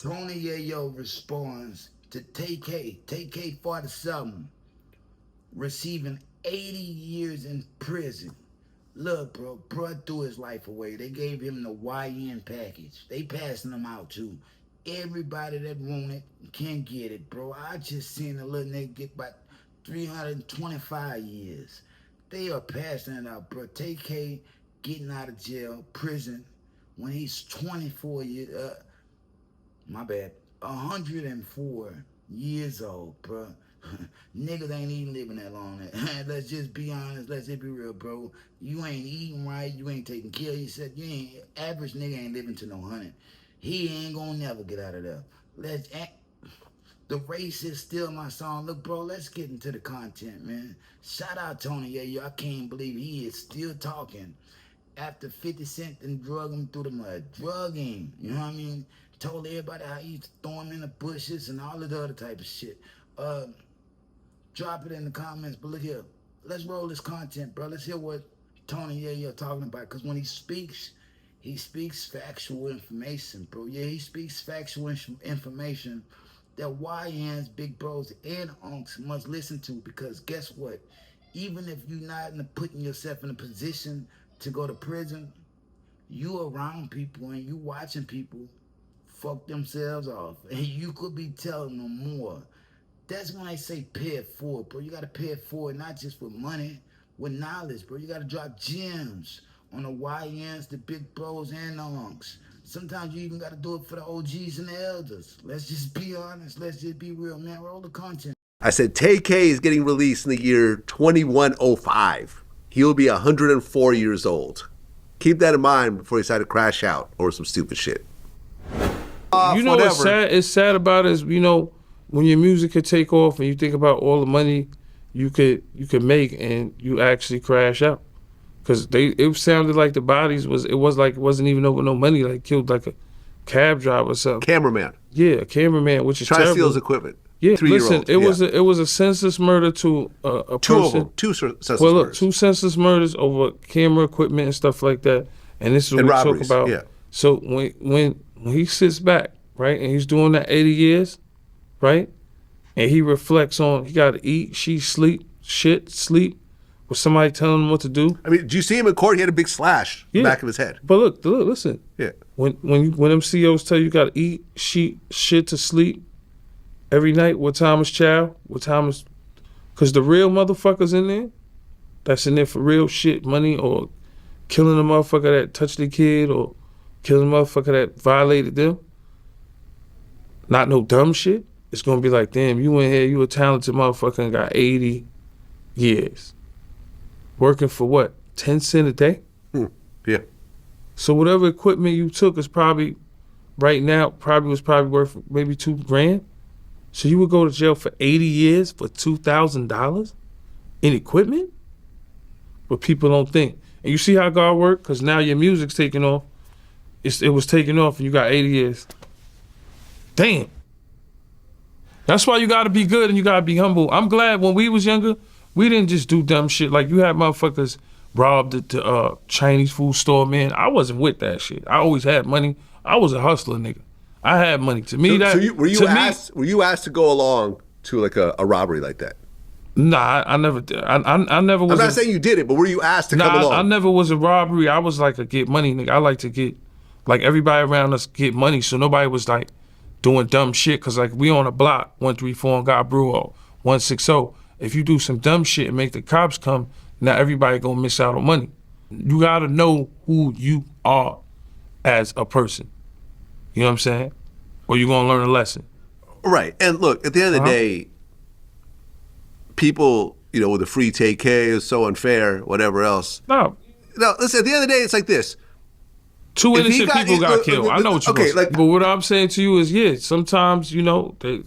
Tony Yayo responds to Tay-K, Tay-K 47, receiving 80 years in prison. Look, bro threw his life away. They gave him the YN package. They passing him out too. Everybody that want it can get it, bro. I just seen a little nigga get about 325 years. They are passing it out, bro. Tay-K getting out of jail, prison, when he's 24 years, my bad, 104 years old, bro. Niggas ain't even living that long. Let's just be honest. Let's just be real, bro. You ain't eating right. You ain't taking care of yourself. You ain't average nigga ain't living to no 100. He ain't gonna never get out of there. The race is still my song. Look, bro, let's get into the content, man. Shout out Tony Yayo. I can't believe he is still talking after 50 Cent and drug him through the mud. Drug him, you know what I mean? Told everybody how he throw him in the bushes and all of the other type of shit. Drop it in the comments, but look here. Let's roll this content, bro. Let's hear what Tony Yayo talking about. Because when he speaks factual information, bro. Yeah, he speaks factual information that YNs, big bros, and unks must listen to. Because guess what? Even if you're not putting yourself in a position to go to prison, you around people and you watching people fuck themselves off. And you could be telling them more. That's when I say pay it forward, bro. You gotta pay it forward, not just with money, with knowledge, bro. You gotta drop gems on the YNs, the big bros, and the unks. Sometimes you even gotta do it for the OGs and the elders. Let's just be honest. Let's just be real, man. Roll the content. I said Tay-K is getting released in the year 2105. He'll be 104 years old. Keep that in mind before you decide to crash out or some stupid shit. You know what's sad? It's sad about it is, you know, when your music could take off and you think about all the money you could make and you actually crash out. Cause it sounded like the bodies it wasn't even over no money, like killed like a cab driver or something. Cameraman. Yeah, a cameraman, which is trying terrible. to steal his equipment. Yeah, 3-year-old. listen, it was a senseless murder to a person. Two senseless well, look, murders. 2 senseless murders over camera equipment and stuff like that. And this is what we robberies, talk about. yeah. So when he sits back, right, and he's doing that 80 years, right, and he reflects on he got to eat, sleep, with somebody telling him what to do. I mean, do you see him in court? He had a big slash in the back of his head. But look, listen. Yeah. When them CEOs tell you got to eat, shit to sleep every night, what time is chow? What time is... Because the real motherfuckers in there, that's in there for real shit, money, or killing a motherfucker that touched the kid, or killing a motherfucker that violated them, not no dumb shit, it's going to be like, damn, you in here, you a talented motherfucker and got 80 years. Working for what, 10 cents a day? Yeah. So whatever equipment you took is probably, right now, was worth maybe $2,000. So you would go to jail for 80 years for $2,000 in equipment? But people don't think. And you see how God worked? Because now your music's taking off. It was taking off and you got 80 years. Damn. That's why you got to be good and you got to be humble. I'm glad when we was younger, we didn't just do dumb shit. Like you had motherfuckers robbed the Chinese food store, man. I wasn't with that shit. I always had money. I was a hustler, nigga. I had money. To me, were you asked to go along to like a robbery like that? Nah, I never did. I never was. I'm not saying you did it, but were you asked to come along? I never was a robbery. I was like a get money nigga. I like to get, like everybody around us get money, so nobody was like doing dumb shit. Cause like we on a block, 134 and got Brewer, 160. If you do some dumb shit and make the cops come, now everybody gonna miss out on money. You gotta know who you are as a person. You know what I'm saying? Or you gonna learn a lesson. Right. And look, at the end of the day, people, you know, with the free Tay-K is so unfair, whatever else. No, listen, at the end of the day, it's like this. 2 innocent people got killed. I know what you're saying. But what I'm saying to you is, yeah, sometimes, you know, this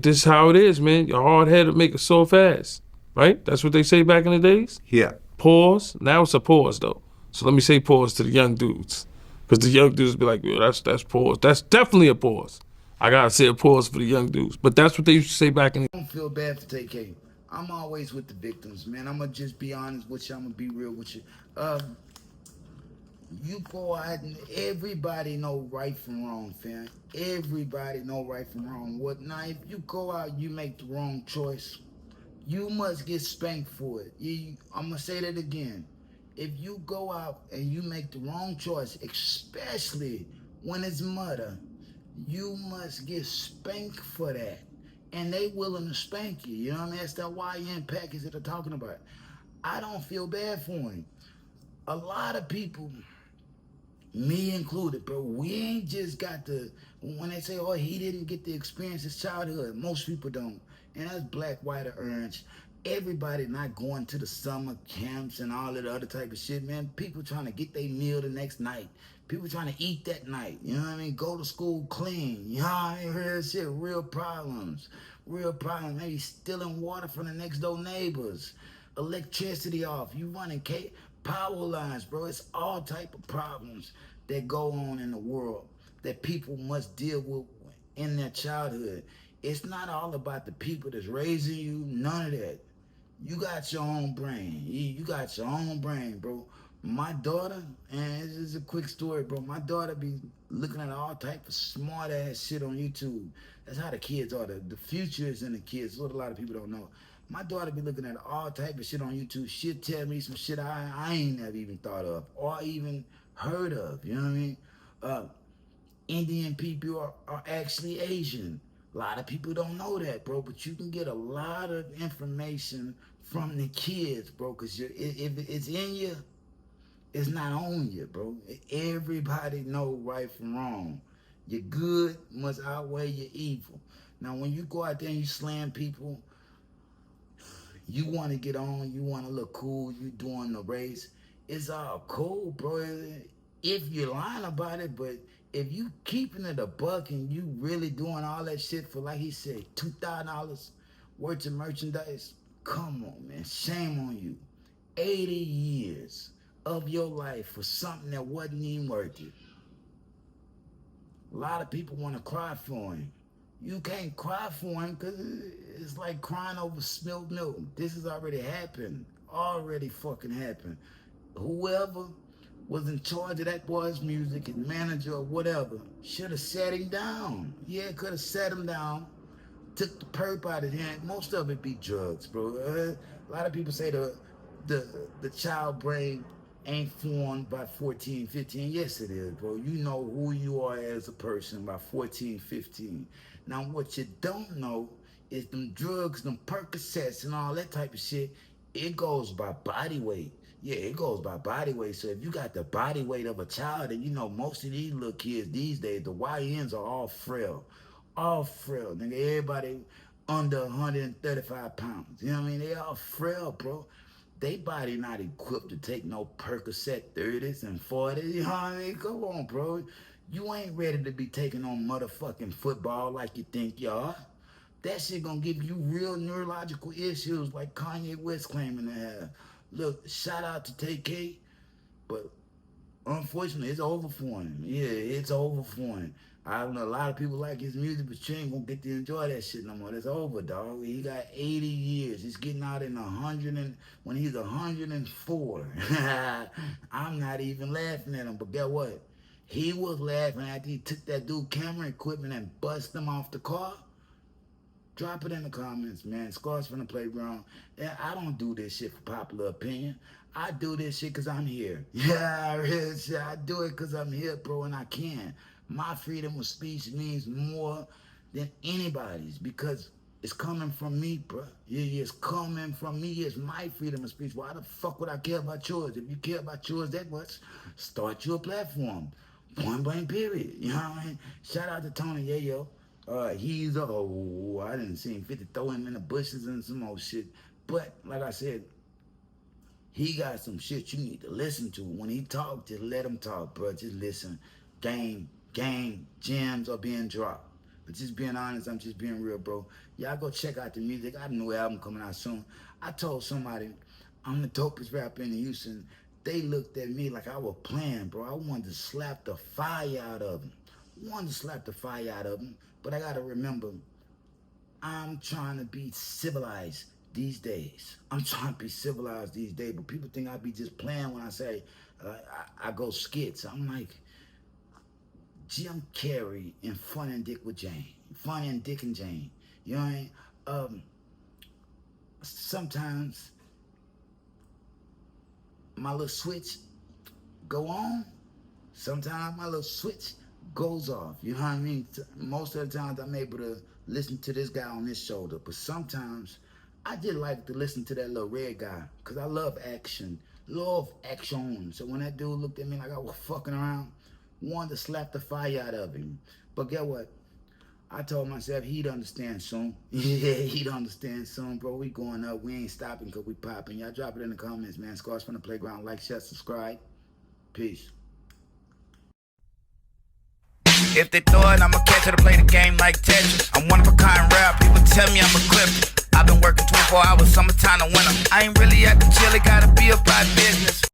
is how it is, man. Your hard head will make a soft ass, right? That's what they say back in the days? Yeah. Pause. Now it's a pause, though. So let me say pause to the young dudes. Because the young dudes be like, yo, that's pause. That's definitely a pause. I gotta say a pause for the young dudes. But that's what they used to say back in the... I don't feel bad for Tay-K. I'm always with the victims, man. I'm gonna just be honest with you. I'm gonna be real with you. You go out and everybody know right from wrong, fam. Everybody know right from wrong. What now? If you go out, you make the wrong choice, you must get spanked for it. I'm gonna say that again. If you go out and you make the wrong choice, especially when it's murder, you must get spanked for that. And they willing to spank you. You know what I mean? That's that YN package that they're talking about. I don't feel bad for him. A lot of people, me included, bro, we ain't just got the, when they say, oh, he didn't get the experience his childhood, most people don't. And that's black, white, or orange. Everybody not going to the summer camps and all that other type of shit, man. People trying to get their meal the next night. People trying to eat that night. You know what I mean? Go to school clean. You know, I ain't heard shit. Real problems. Real problems. Maybe stealing water from the next door neighbors. Electricity off. You running power lines, bro. It's all type of problems that go on in the world that people must deal with in their childhood. It's not all about the people that's raising you. None of that. You got your own brain. You got your own brain, bro. My daughter, and this is a quick story, bro. My daughter be looking at all type of smart ass shit on YouTube. That's how the kids are. The future is in the kids. What a lot of people don't know. My daughter be looking at all type of shit on YouTube. She'll tell me some shit I ain't never even thought of or even heard of. You know what I mean? Indian people are actually Asian. A lot of people don't know that, bro, but you can get a lot of information from the kids, bro, because if it's in you, it's not on you, bro. Everybody know right from wrong. Your good must outweigh your evil. Now, when you go out there and you slam people, you want to get on, you want to look cool, you doing the race. It's all cool, bro. If you're lying about it, but if you keeping it a buck and you really doing all that shit for, like he said, $2,000 worth of merchandise, come on, man. Shame on you. 80 years of your life for something that wasn't even worth it. A lot of people want to cry for him. You can't cry for him because it's like crying over spilled milk. This has already happened. Already fucking happened. Whoever was in charge of that boy's music, his manager or whatever, should have sat him down. Yeah, could have sat him down, took the perp out of his hand. Most of it be drugs, bro. A lot of people say the child brain ain't formed by 14, 15. Yes, it is, bro. You know who you are as a person by 14, 15. Now, what you don't know is them drugs, them Percocets and all that type of shit, it goes by body weight. Yeah, it goes by body weight. So if you got the body weight of a child, and you know most of these little kids these days, the YNs are all frail. All frail. Nigga, everybody under 135 pounds. You know what I mean? They all frail, bro. They body not equipped to take no Percocet 30s and 40s. You know what I mean? Come on, bro. You ain't ready to be taking on motherfucking football like you think you are. That shit gonna give you real neurological issues like Kanye West claiming to have. Look, shout out to Tay-K, but unfortunately, it's over for him. Yeah, it's over for him. I don't know, a lot of people like his music, but you ain't gonna get to enjoy that shit no more. It's over, dog. He got 80 years. He's getting out in 100 and when he's 104. I'm not even laughing at him, but guess what? He was laughing after he took that dude camera equipment and bust him off the car. Drop it in the comments, man. Scars from the playground. Yeah, I don't do this shit for popular opinion. I do this shit because I'm here. Yeah, real shit. I do it because I'm here, bro, and I can. My freedom of speech means more than anybody's because it's coming from me, bro. Yeah, it's coming from me. It's my freedom of speech. Why the fuck would I care about yours? If you care about yours that much, start your platform. Point blank, period. You know what I mean? Shout out to Tony Yayo. He's I didn't see him 50 throw him in the bushes and some old shit. But like I said, he got some shit you need to listen to. When he talk, just let him talk, bro. Just listen. Game, gems are being dropped. But just being honest, I'm just being real, bro. Y'all go check out the music. I got a new album coming out soon. I told somebody I'm the dopest rapper in Houston. They looked at me like I was playing, bro. I wanted to slap the fire out of them. But I gotta remember, I'm trying to be civilized these days. But people think I be just playing when I say I go skits. I'm like, Jim Carrey in Fun and Dick with Jane. Fun and Dick and Jane. You know what I mean? Sometimes my little switch go on. Sometimes my little switch goes off. You know what I mean? Most of the times I'm able to listen to this guy on this shoulder, but sometimes I just like to listen to that little red guy because I love action. Love action. So when that dude looked at me like I was fucking around, wanted to slap the fire out of him. But guess what? I told myself he'd understand soon. Yeah, he'd understand soon, bro. We going up. We ain't stopping because we popping. Y'all drop it in the comments, man. Scars from the Playground. Like, share, subscribe. Peace. If they throw it, I'ma catch it to play the game like Tetris. I'm one of a kind rap, people tell me I'm equipped. I've been working 24 hours, summertime to winter. I ain't really at the chill, it gotta be about business.